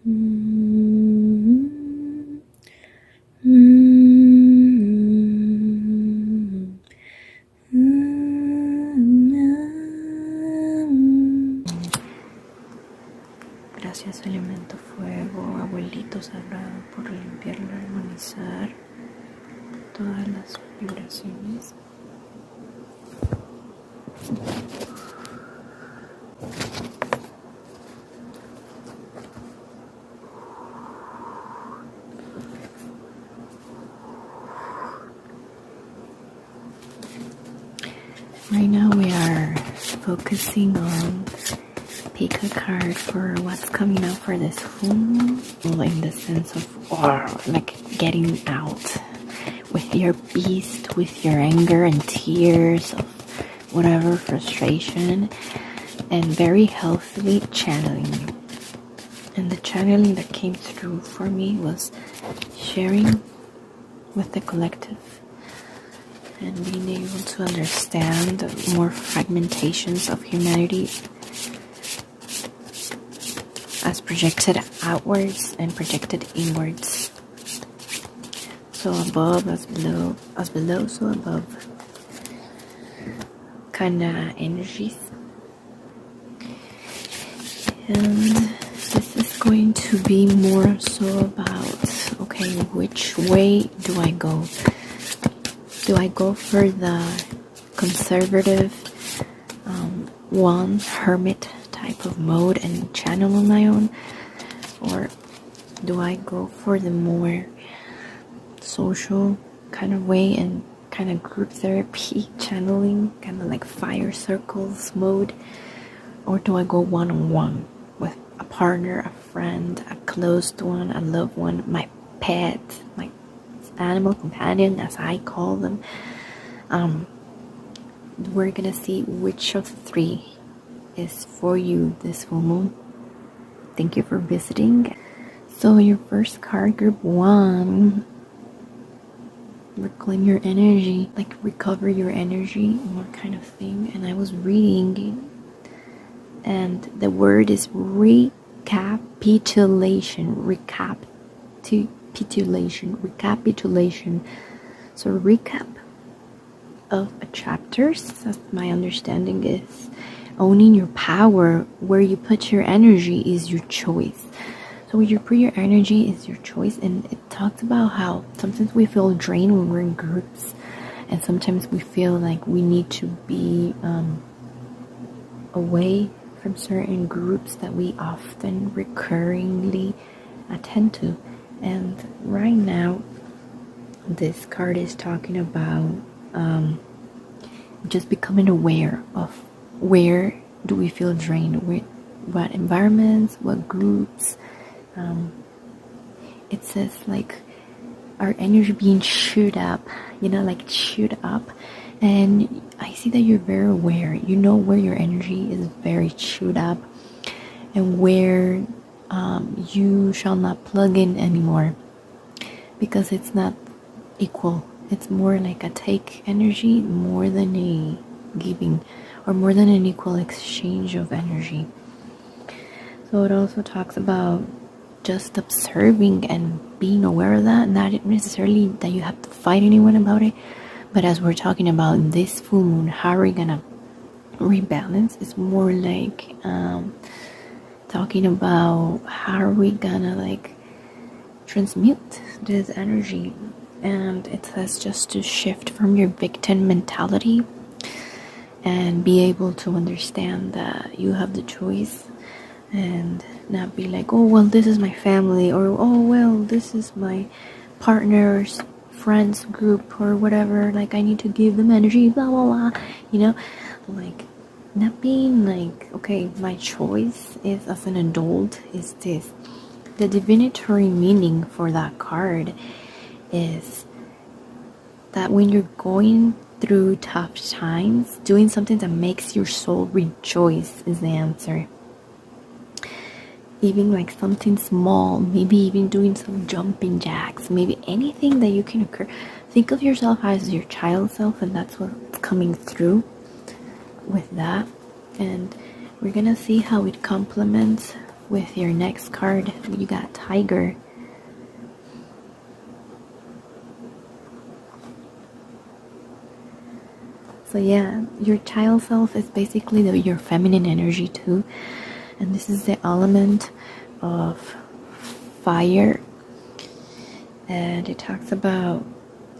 Gracias, elemento fuego, abuelito sagrado, por limpiar y armonizar todas las vibraciones. Right now we are focusing on pick a card for what's coming up for this full moon, in the sense of like getting out with your beast, with your anger and tears of whatever frustration, and very healthily channeling. And the channeling that came through for me was sharing with the collective and being able to understand more fragmentations of humanity as projected outwards and projected inwards. So above as below so above kinda energies. And this is going to be more so about, okay, which way do I go? Do I go for the conservative hermit type of mode and channel on my own? Or do I go for the more social kind of way and kind of group therapy channeling, kind of like fire circles mode? Or do I go one-on-one with a partner, a friend, a closed one, a loved one, my pet, my animal companion, as I call them? We're gonna see which of the three is for you this full moon. Thank you for visiting. So your first card, group 1, reclaim your energy, like recover your energy, more kind of thing. And I was reading, and the word is recapitulation. So recap of a chapters, that's my understanding, is owning your power. Where you put your energy is your choice. So where you put your energy is your choice. And it talks about how sometimes we feel drained when we're in groups, and sometimes we feel like we need to be away from certain groups that we often recurringly attend to. And right now this card is talking about just becoming aware of where do we feel drained, what environments, what groups. It says like our energy being chewed up, and I see that you're very aware. You know where your energy is very chewed up and where you shall not plug in anymore, because it's not equal. It's more like a take energy more than a giving, or more than an equal exchange of energy. So it also talks about just observing and being aware of that, not necessarily that you have to fight anyone about it, but as we're talking about this full moon, how are we gonna rebalance? It's more like talking about how are we gonna like transmute this energy. And it says just to shift from your victim mentality and be able to understand that you have the choice, and not be like, oh well, this is my family, or oh well, this is my partner's friends group or whatever, like I need to give them energy, blah blah blah, like not being like, okay, my choice is, as an adult, is this. The divinatory meaning for that card is that when you're going through tough times, doing something that makes your soul rejoice is the answer. Even like something small, maybe even doing some jumping jacks, maybe anything that you can occur. Think of yourself as your child self, and that's what's coming through with that. And we're gonna see how it complements with your next card. You got Tiger. So yeah, your child self is basically your feminine energy too. And this is the element of fire. And it talks about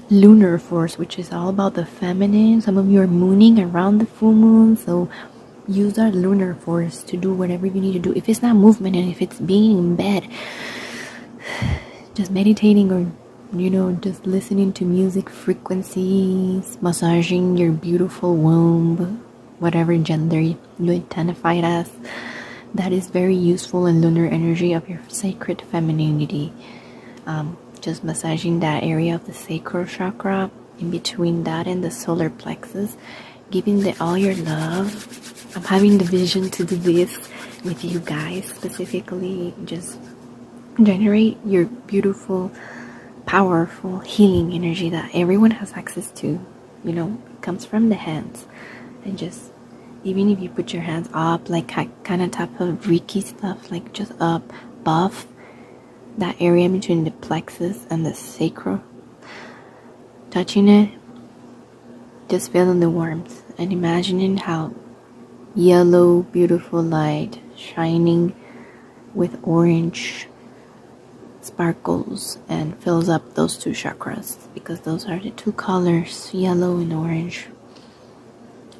lunar force, which is all about the feminine. Some of you are mooning around the full moon, so use that lunar force to do whatever you need to do. If it's not movement and if it's being in bed, just meditating, or just listening to music frequencies, massaging your beautiful womb, whatever gender you identify it as, that is very useful in lunar energy of your sacred femininity. Just massaging that area of the sacral chakra, in between that and the solar plexus, giving all your love. I'm having the vision to do this with you guys specifically. Just generate your beautiful, powerful healing energy that everyone has access to. It comes from the hands. And just, even if you put your hands up, like kind of type of Reiki stuff, like just up, above that area between the plexus and the sacral, touching it, just feeling the warmth and imagining how yellow, beautiful light shining with orange sparkles and fills up those two chakras, because those are the two colors, yellow and orange.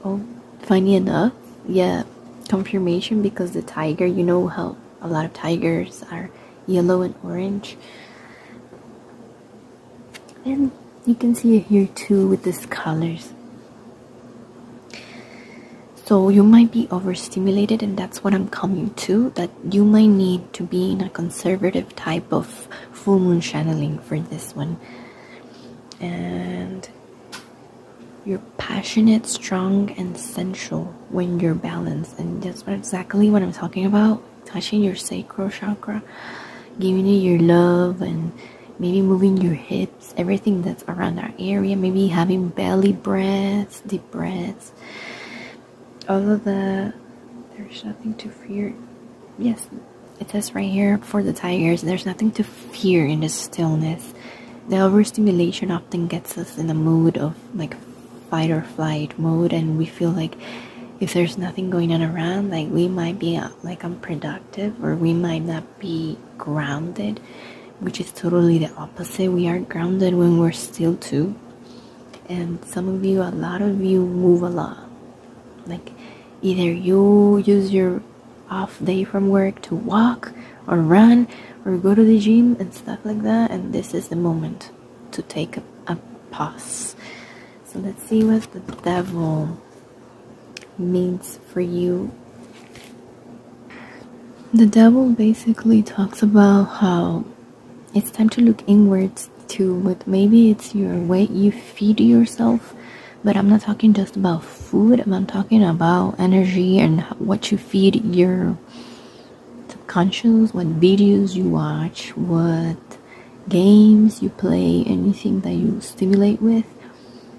Oh, funny enough, yeah, confirmation, because the tiger, how a lot of tigers are yellow and orange, and you can see it here too with these colors. So you might be overstimulated, and that's what I'm coming to, that you might need to be in a conservative type of full moon channeling for this one. And you're passionate, strong, and sensual when you're balanced, and that's exactly what I'm talking about. Touching your sacral chakra, giving it your love, and maybe moving your hips, everything that's around our area, maybe having belly breaths, deep breaths, all of that. There's nothing to fear. Yes, it says right here for the tigers, there's nothing to fear in the stillness. The overstimulation often gets us in a mood of like fight or flight mode, and we feel like if there's nothing going on around, like we might be like unproductive, or we might not be grounded, which is totally the opposite. We are grounded when we're still too. And some of you, a lot of you, move a lot. Like either you use your off day from work to walk or run or go to the gym and stuff like that, and this is the moment to take a pause. So let's see what the devil means for you. The devil basically talks about how it's time to look inwards too, but maybe it's your way you feed yourself. But I'm not talking just about food, I'm talking about energy and what you feed your subconscious, what videos you watch, what games you play, anything that you stimulate with.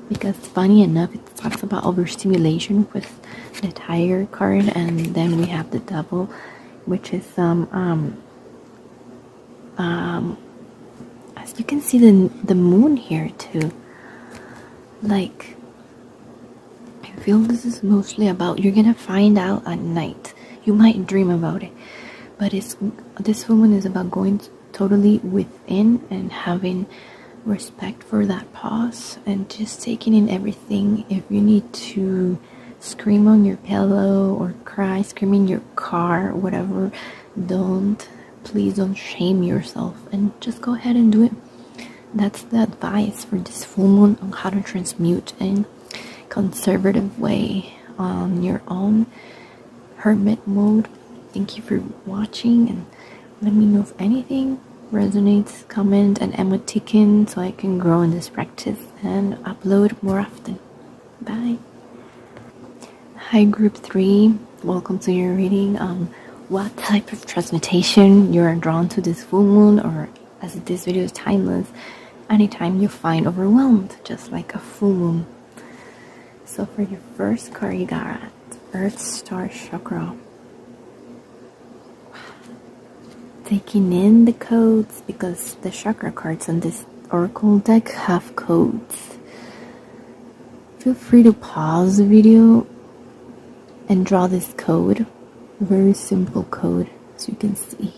Because funny enough, it talks about overstimulation with the tiger card, and then we have the devil, which is as you can see the moon here too. Like, I feel this is mostly about, you're gonna find out at night. You might dream about it, but this woman is about going totally within and having respect for that pause and just taking in everything. If you need to scream on your pillow or cry, scream in your car, whatever, please don't shame yourself and just go ahead and do it. That's the advice for this full moon on how to transmute in conservative way on your own hermit mode. Thank you for watching, and let me know if anything resonates, comment and emoticon so I can grow in this practice and upload more often. Bye. Hi group 3, welcome to your reading. What type of transmutation you're drawn to this full moon, or as this video is timeless, anytime you find overwhelmed, just like a full moon. So for your first card, you got Earth Star Chakra. taking in the codes, because the chakra cards on this oracle deck have codes. Feel free to pause the video and draw this code. Very simple code, as you can see.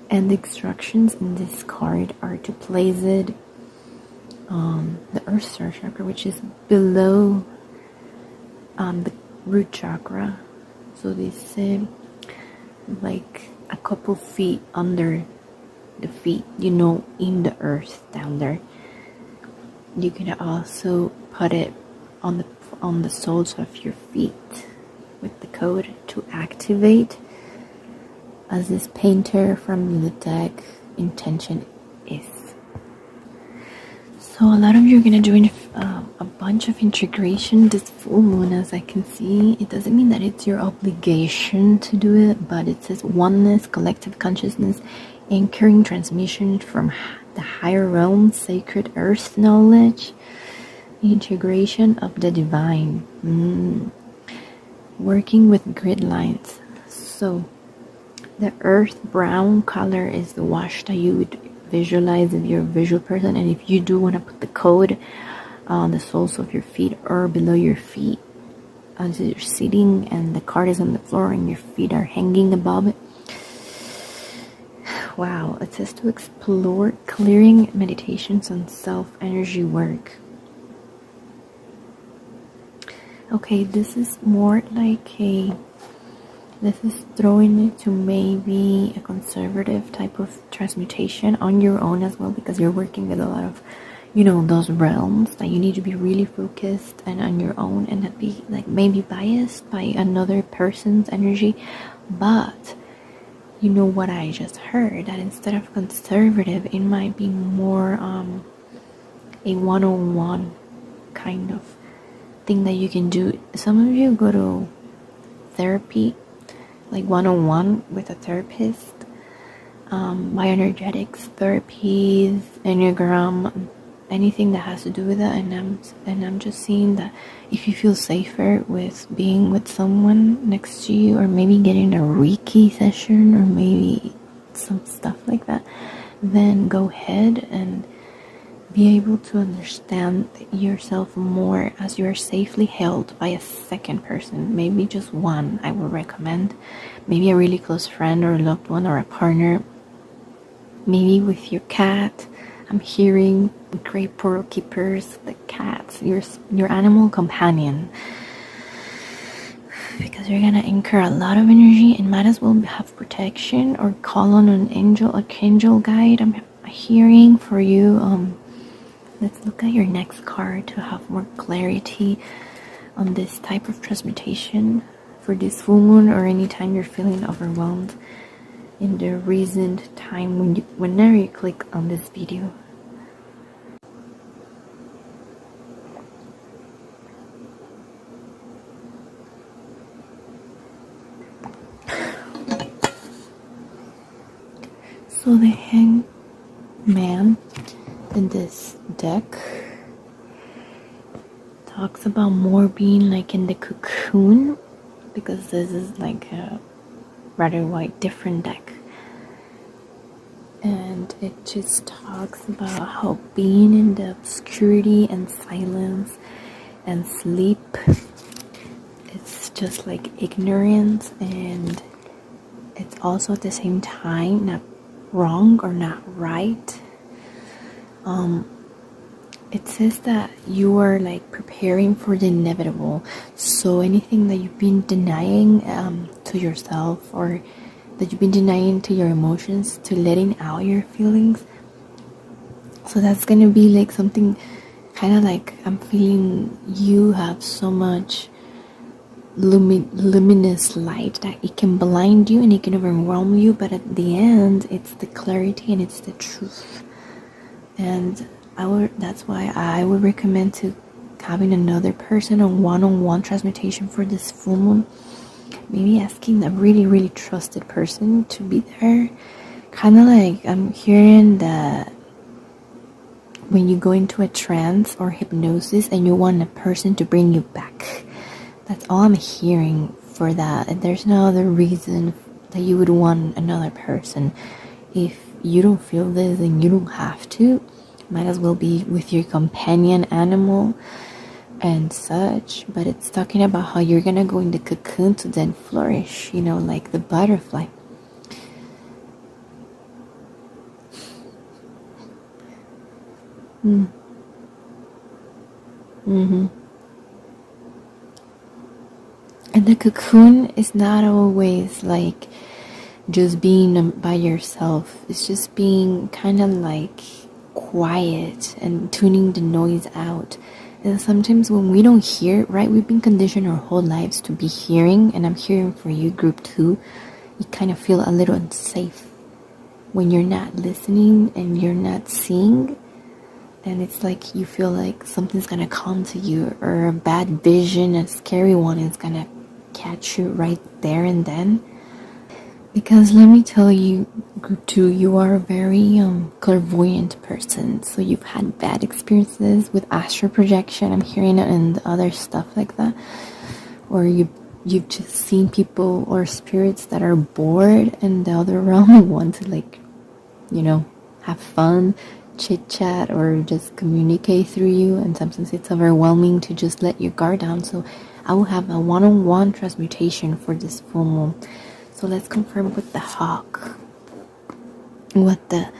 And the instructions in this card are to place it on the Earth Star chakra, which is below the root chakra. So they said like a couple feet under the feet, in the earth down there. You can also put it on the soles of your feet with the code to activate, as this painter from the deck intention is. So a lot of you are gonna do a bunch of integration this full moon, as I can see. It doesn't mean that it's your obligation to do it, but it says oneness, collective consciousness, anchoring transmission from the higher realm, sacred earth knowledge, integration of the divine, working with grid lines. So the earth brown color is the wash that you would visualize if you're a visual person. And if you do want to put the code on the soles of your feet or below your feet as you're sitting and the card is on the floor and your feet are hanging above it. Wow, it says to explore clearing meditations on self-energy work. Okay, this is more like this is throwing it to maybe a conservative type of transmutation on your own as well, because you're working with a lot of, those realms that you need to be really focused and on your own and not be like maybe biased by another person's energy. But you know what I just heard, that instead of conservative, it might be more a one-on-one kind of thing that you can do. Some of you go to therapy, like one-on-one with a therapist, bioenergetics therapies, enneagram, anything that has to do with that. And I'm just seeing that if you feel safer with being with someone next to you, or maybe getting a Reiki session, or maybe some stuff like that, then go ahead and be able to understand yourself more as you are safely held by a second person. Maybe just one, I would recommend. Maybe a really close friend or a loved one or a partner. Maybe with your cat. I'm hearing great pearl keepers, the cats, your animal companion. Because you're gonna incur a lot of energy and might as well have protection or call on an archangel guide. I'm hearing for you. Let's look at your next card to have more clarity on this type of transmutation for this full moon, or anytime you're feeling overwhelmed in the recent time whenever you click on this video. So the Hangman in this deck talks about more being like in the cocoon, because this is like a rather different deck, and it just talks about how being in the obscurity and silence and sleep, it's just like ignorance, and it's also at the same time not wrong or not right. It says that you are like preparing for the inevitable. So anything that you've been denying to yourself, or that you've been denying to your emotions, to letting out your feelings. So that's gonna be like something kind of like, I'm feeling you have so much luminous light that it can blind you and it can overwhelm you, but at the end it's the clarity and it's the truth. And that's why I would recommend to having another person, a one-on-one transmutation for this full moon. Maybe asking a really, really trusted person to be there. Kind of like I'm hearing that when you go into a trance or hypnosis and you want a person to bring you back. That's all I'm hearing for that. And there's no other reason that you would want another person. If you don't feel this, then you don't have to. Might as well be with your companion animal and such. But it's talking about how you're gonna go in the cocoon to then flourish, like the butterfly. And the cocoon is not always like just being by yourself. It's just being kind of like quiet and tuning the noise out. And sometimes when we don't hear, right, we've been conditioned our whole lives to be hearing, and I'm hearing for you, group 2, you kind of feel a little unsafe when you're not listening and you're not seeing. And it's like you feel like something's gonna come to you, or a bad vision, a scary one is gonna catch you right there and then. Because let me tell you, group 2, you are a very clairvoyant person. So you've had bad experiences with astral projection, I'm hearing it, and other stuff like that. Or you've just seen people or spirits that are bored in the other realm and want to have fun, chit chat, or just communicate through you. And sometimes it's overwhelming to just let your guard down. So I will have a one-on-one transmutation for this full moon. So let's confirm with the hawk what the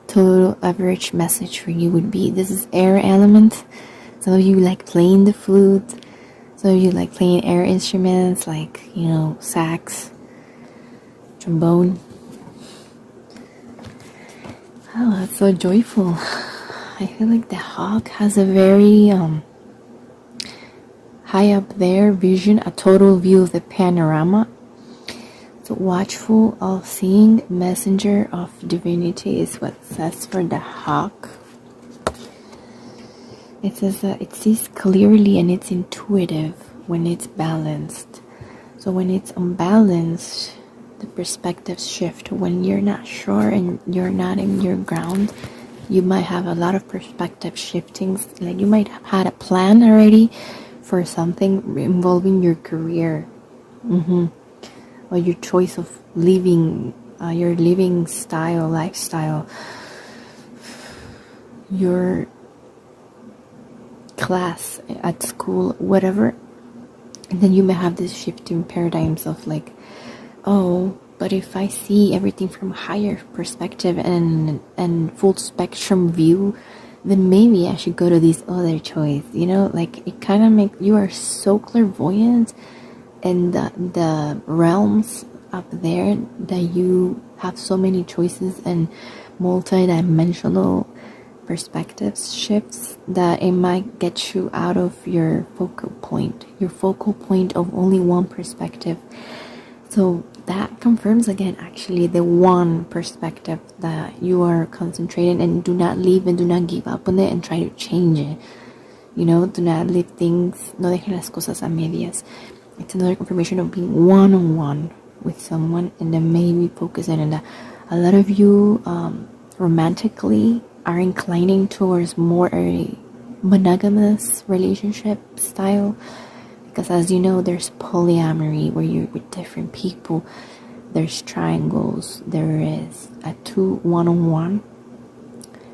total average message for you would be. This is air element. Some of you like playing the flute. Some of you like playing air instruments like, sax, trombone. Oh, that's so joyful. I feel like the hawk has a very high up there vision, a total view of the panorama. So watchful, all-seeing, messenger of divinity is what it says for the hawk. It says that it sees clearly and it's intuitive when it's balanced. So when it's unbalanced, the perspectives shift. When you're not sure and you're not in your ground, you might have a lot of perspective shiftings. Like you might have had a plan already for something involving your career. Or your choice of living, your living style, lifestyle, your class at school, whatever. And then you may have this shifting paradigms of like, oh, but if I see everything from higher perspective and full spectrum view, then maybe I should go to this other choice. Like it kind of makes you are so clairvoyant. And the realms up there that you have so many choices and multi-dimensional perspectives shifts that it might get you out of your focal point of only one perspective. So that confirms again actually the one perspective that you are concentrating, and do not leave and do not give up on it and try to change it. Do not leave things, no dejen las cosas a medias. It's another confirmation of being one-on-one with someone, and then maybe focusing on that. A lot of you romantically are inclining towards more a monogamous relationship style, because as you know, there's polyamory where you're with different people. There's triangles. There is a 2 one-on-one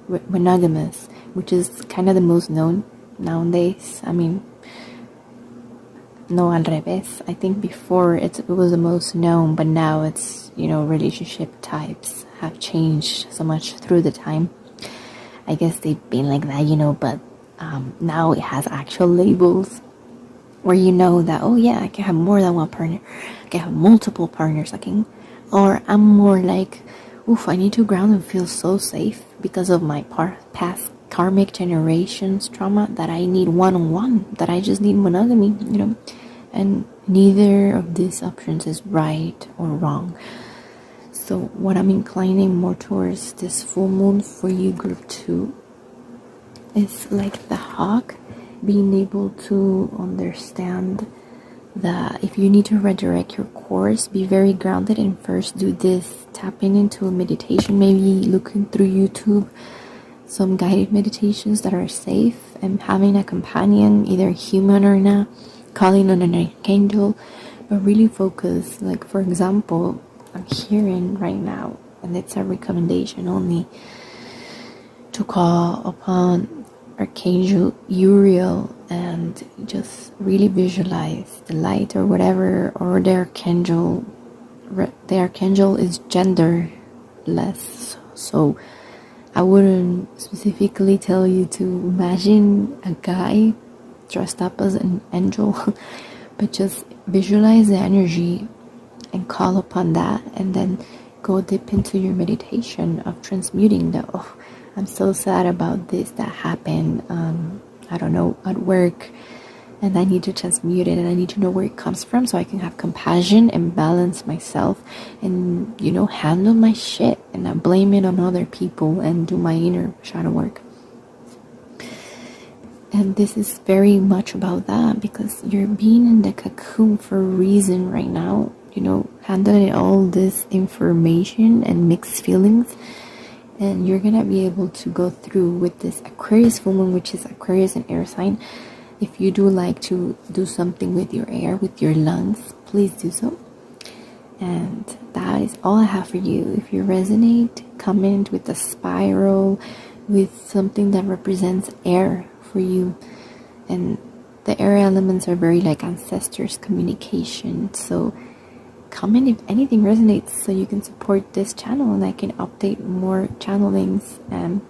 monogamous, which is kind of the most known nowadays. I mean, no, al revés. I think before it was the most known, but now it's, relationship types have changed so much through the time. I guess they've been like that, but now it has actual labels where you know that, oh yeah, I can have more than one partner. I can have multiple partners. Or I'm more like, oof, I need to ground and feel so safe because of my past karmic generations trauma that I need one-on-one, that I just need monogamy, and neither of these options is right or wrong. So what I'm inclining more towards this full moon for you, group 2, is like the hawk, being able to understand that if you need to redirect your course, be very grounded and first do this, tapping into a meditation, maybe looking through YouTube, some guided meditations that are safe, and having a companion, either human or not, calling on an archangel, but really focus. Like for example, I'm hearing right now, and it's a recommendation only, to call upon Archangel Uriel and just really visualize the light or whatever, or the archangel. The archangel is genderless, so I wouldn't specifically tell you to imagine a guy dressed up as an angel, but just visualize the energy and call upon that, and then go deep into your meditation of transmuting the, oh, I'm so sad about this that happened, I don't know, at work, and I need to transmute it, and I need to know where it comes from so I can have compassion and balance myself, and, you know, handle my shit and not blame it on other people, and do my inner shadow work. And this is very much about that, because you're being in the cocoon for a reason right now, you know, handling all this information and mixed feelings. And you're gonna be able to go through with this Aquarius full moon, which is Aquarius and air sign. If you do like to do something with your air, with your lungs, please do so. And that is all I have for you. If you resonate, comment with a spiral, with something that represents air for you. And the air elements are very like ancestors, communication. So comment if anything resonates, so you can support this channel and I can update more channelings and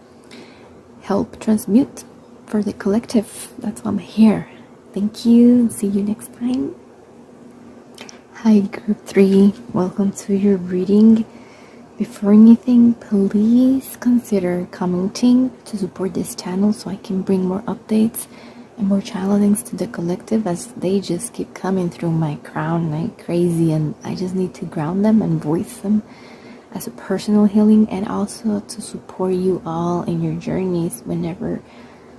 help transmute for the collective. That's why I'm here. Thank you. See you next time. Hi, group 3. Welcome to your reading. Before anything, please consider commenting to support this channel so I can bring more updates and more channelings to the collective, as they just keep coming through my crown like crazy, and I just need to ground them and voice them as a personal healing, and also to support you all in your journeys whenever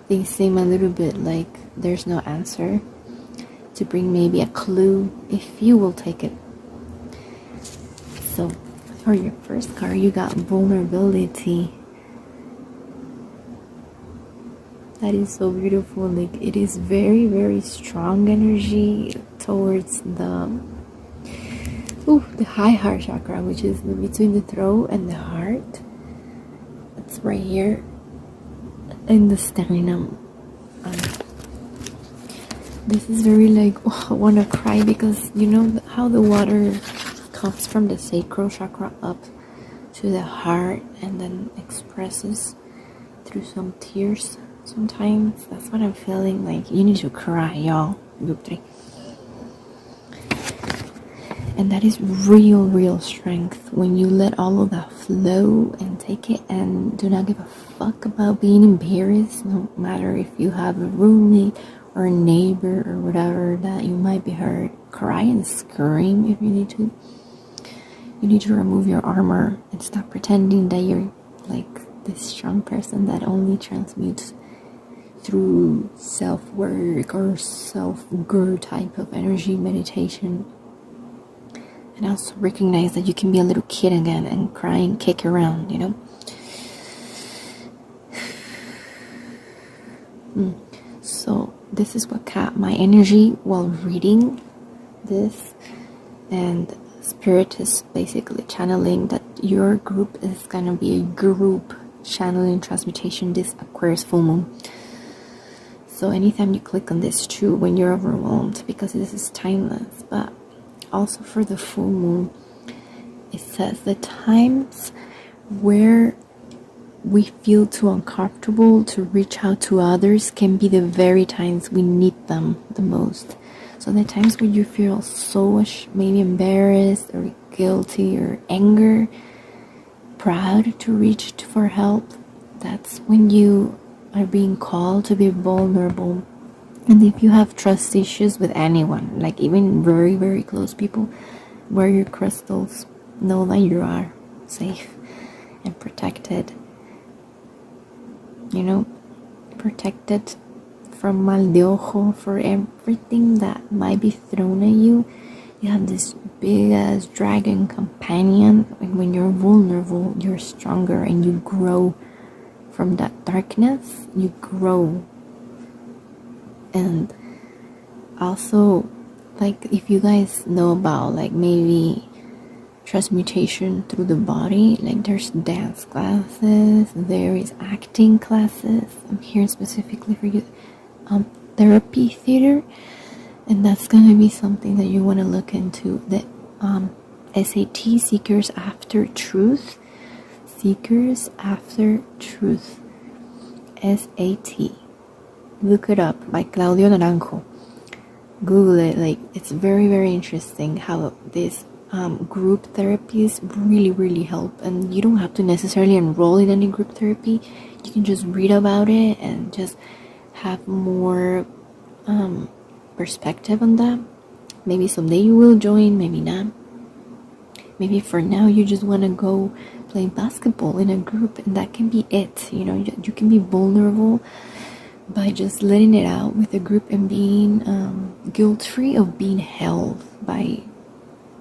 things seem a little bit like there's no answer, to bring maybe a clue if you will take it. So for your first card, you got vulnerability. That is so beautiful. Like, it is very, very strong energy towards the high heart chakra, which is between the throat and the heart. It's right here in the sternum. This is very like, oh, I want to cry, because you know how the water comes from the sacral chakra up to the heart and then expresses through some tears. Sometimes that's what I'm feeling like. You need to cry, y'all. Group 3. And that is real strength when you let all of that flow and take it, and do not give a fuck about being embarrassed, no matter if you have a roommate or a neighbor or whatever that you might be hurt. Cry and scream if you need to. You need to remove your armor and stop pretending that you're like this strong person that only transmutes through self-work or self-guru type of energy meditation. And also recognize that you can be a little kid again and cry and kick around, you know. So this is what caught my energy while reading this, and Spirit is basically channeling that your group is gonna be a group channeling transmutation this Aquarius full moon. So anytime you click on this too, when you're overwhelmed, because this is timeless, but also for the full moon, it says the times where we feel too uncomfortable to reach out to others can be the very times we need them the most. So the times when you feel so maybe embarrassed or guilty or anger, proud to reach for help, that's when you are being called to be vulnerable. And if you have trust issues with anyone, like even very, very close people, wear your crystals. Know that you are safe and protected. You know, protected from mal de ojo, for everything that might be thrown at you. You have this big ass dragon companion, and when you're vulnerable, you're stronger and you grow from that darkness. You grow. And also, like, if you guys know about like maybe transmutation through the body. Like there's dance classes, there is acting classes. I'm here specifically for you. Therapy theater, and that's gonna be something that you want to look into. The SAT, Seekers After Truth. Seekers After Truth. SAT. Look it up by Claudio Naranjo. Google it. Like, it's very, very interesting how this group therapies really help. And you don't have to necessarily enroll in any group therapy. You can just read about it and just have more perspective on that. Maybe someday you will join, maybe not. Maybe for now you just want to go play basketball in a group, and that can be it. You know, you can be vulnerable by just letting it out with a group and being guilt-free of being held by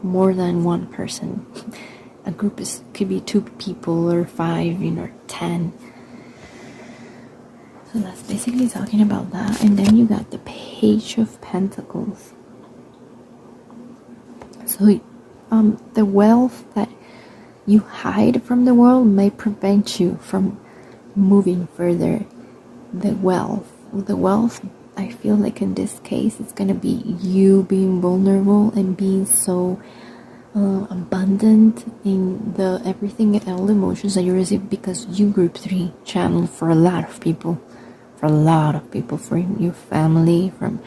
more than one person. A group could be 2 people or 5, or 10. So that's basically talking about that. And then you got the Page of Pentacles. So the wealth that you hide from the world may prevent you from moving further. The wealth, I feel like in this case, it's gonna be you being vulnerable and being so abundant in the everything and all emotions that you receive, because you group 3 channel for a lot of people, from your family, from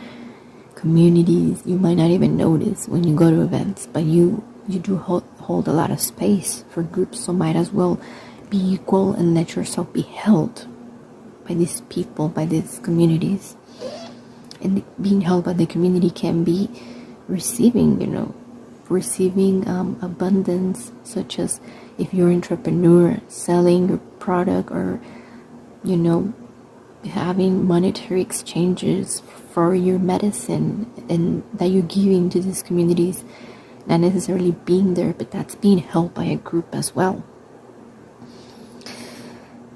communities. You might not even notice when you go to events, but you do hold a lot of space for groups, so might as well be equal and let yourself be held by these people, by these communities. And being held by the community can be receiving abundance, such as if you're an entrepreneur selling your product, or having monetary exchanges for your medicine, and that you're giving to these communities, not necessarily being there, but that's being held by a group as well.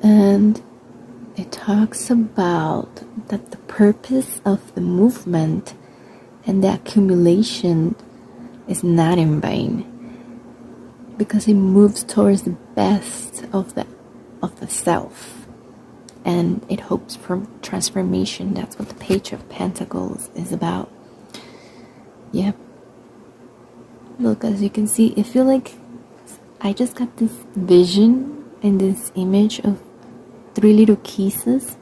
And it talks about that the purpose of the movement and the accumulation is not in vain, because it moves towards the best of the self, and it hopes for transformation. That's what the Page of Pentacles is about. Yep. Look, as you can see, I feel like I just got this vision and this image of 3 little kisses,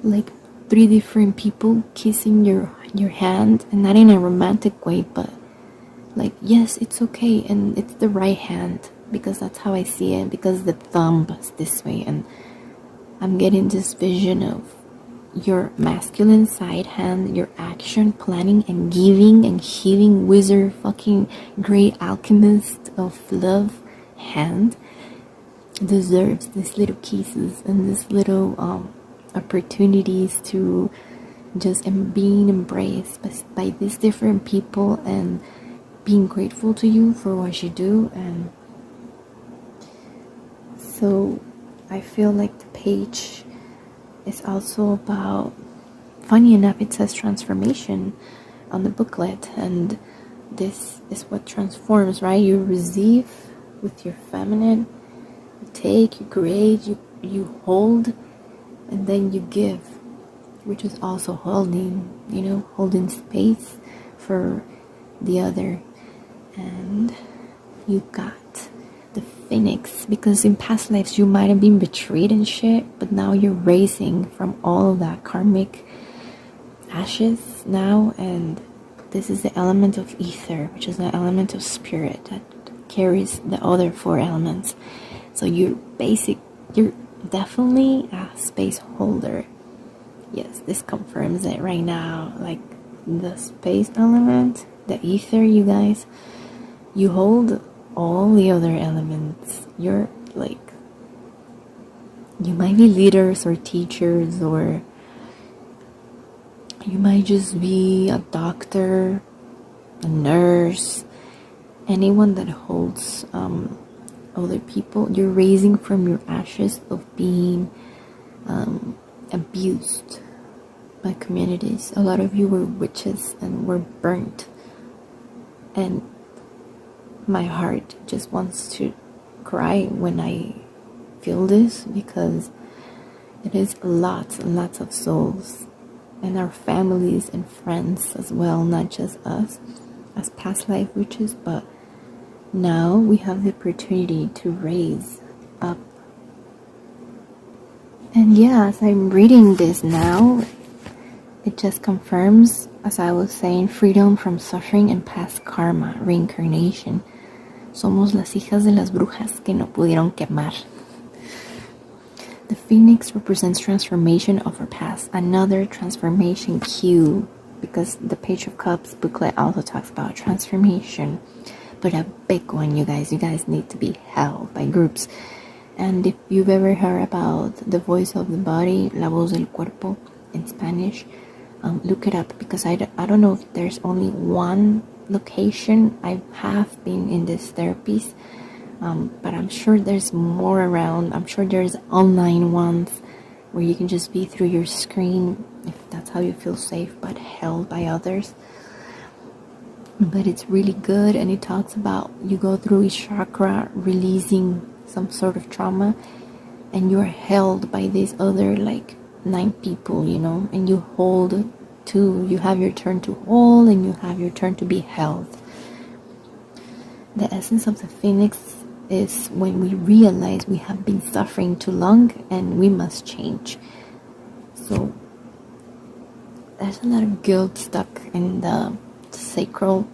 like 3 different people kissing your hand, and not in a romantic way, but like, yes, it's okay, and it's the right hand, because that's how I see it, because the thumb is this way, and I'm getting this vision of your masculine side hand, your action, planning, and giving and healing wizard, fucking great alchemist of love hand, deserves these little kisses and these little opportunities to just being embraced by these different people, and being grateful to you for what you do. And so I feel like the page is also about, funny enough, it says transformation on the booklet, and this is what transforms, right? You receive with your feminine, you take, you create, you hold, and then you give, which is also holding, holding space for the other. And you got the phoenix, because in past lives you might have been betrayed and shit, but now you're raising from all of that karmic ashes now, and this is the element of ether, which is the element of spirit that carries the other 4 elements. So you're definitely a space holder. Yes, this confirms it right now. Like the space element, the ether, you guys, you hold all the other elements. You're like, you might be leaders or teachers, or you might just be a doctor, a nurse, anyone that holds other people. You're raising from your ashes of being abused by communities. A lot of you were witches and were burnt, and my heart just wants to cry when I feel this, because it is lots and lots of souls and our families and friends as well, not just us as past life witches, but now we have the opportunity to raise up. And yeah, as I'm reading this now, it just confirms, as I was saying, freedom from suffering and past karma, reincarnation. Somos las hijas de las brujas que no pudieron quemar. The phoenix represents transformation of our past, another transformation cue, because the Page of Cups booklet also talks about transformation, but a big one, you guys. You guys need to be held by groups. And if you've ever heard about the voice of the body, la voz del cuerpo in Spanish, look it up, because I don't know if there's only one location. I have been in these therapies, but I'm sure there's more around. I'm sure there's online ones where you can just be through your screen if that's how you feel safe, but held by others. But it's really good, and it talks about you go through each chakra releasing some sort of trauma, and you're held by these other like 9 people, you know, and you hold too. You have your turn to hold and you have your turn to be held. The essence of the phoenix is when we realize we have been suffering too long and we must change. So there's a lot of guilt stuck in the sacral,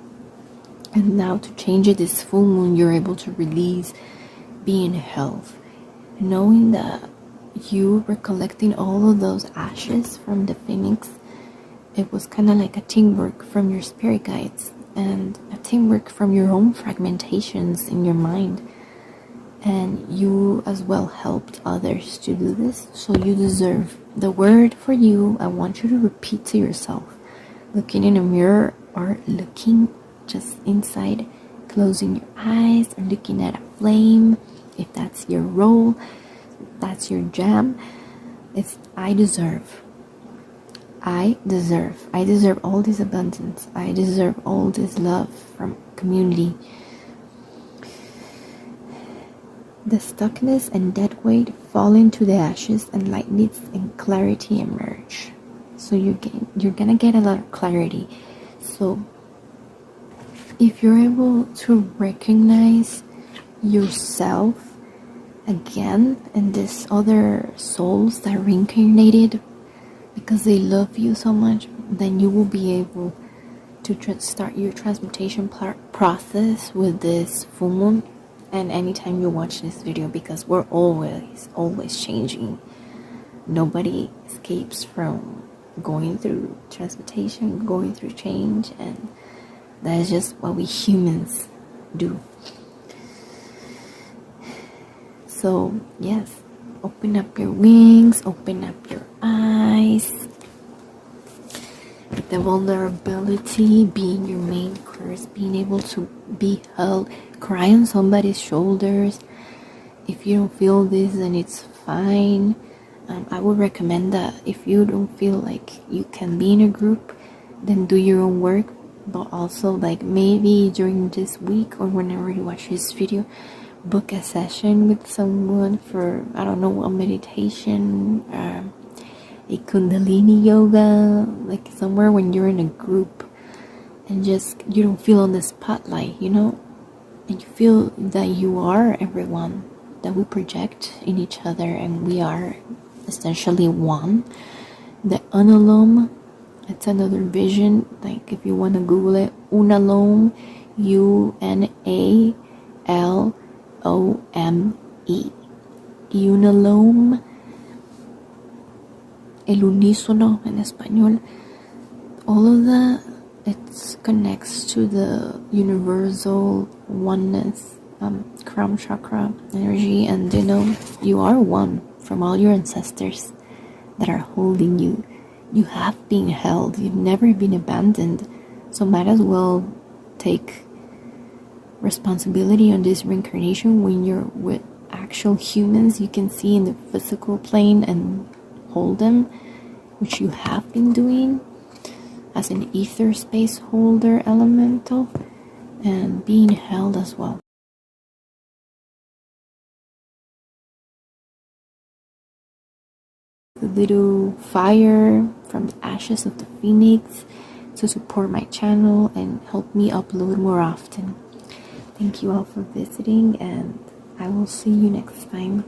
and now to change it this full moon, you're able to release being held, knowing that you were collecting all of those ashes from the phoenix. It was kind of like a teamwork from your spirit guides and a teamwork from your own fragmentations in your mind, and you as well helped others to do this, so you deserve. The word for you, I want you to repeat to yourself, looking in a mirror or looking just inside, closing your eyes and looking at a flame, if that's your role, that's your jam. It's I deserve all this abundance. I deserve all this love from community. The stuckness and dead weight fall into the ashes, and lightness and clarity emerge. So you're gonna get a lot of clarity. So if you're able to recognize yourself again and these other souls that reincarnated because they love you so much, then you will be able to start your transmutation process with this full moon. And anytime you watch this video, because we're always changing. Nobody escapes from going through transmutation, going through change, and that is just what we humans do. So yes, open up your wings, open up your eyes. The vulnerability being your main curse, being able to be held, cry on somebody's shoulders. If you don't feel this, then it's fine. I would recommend that if you don't feel like you can be in a group, then do your own work. But also, like, maybe during this week or whenever you watch this video, book a session with someone for, I don't know, a meditation, a kundalini yoga, like somewhere when you're in a group and just you don't feel on the spotlight, you know, and you feel that you are everyone, that we project in each other and we are essentially one. The unalome, it's another vision, like if you want to Google it, unalome, UNALOME, unalome, el unísono en español. All of that, it connects to the universal oneness, crown chakra energy, and you know, you are one from all your ancestors that are holding you. You have been held, you've never been abandoned, so might as well take responsibility on this reincarnation when you're with actual humans you can see in the physical plane and hold them, which you have been doing as an ether space holder elemental. and being held as well. The little fire from the ashes of the phoenix to support my channel and help me upload more often. Thank you all for visiting, and I will see you next time.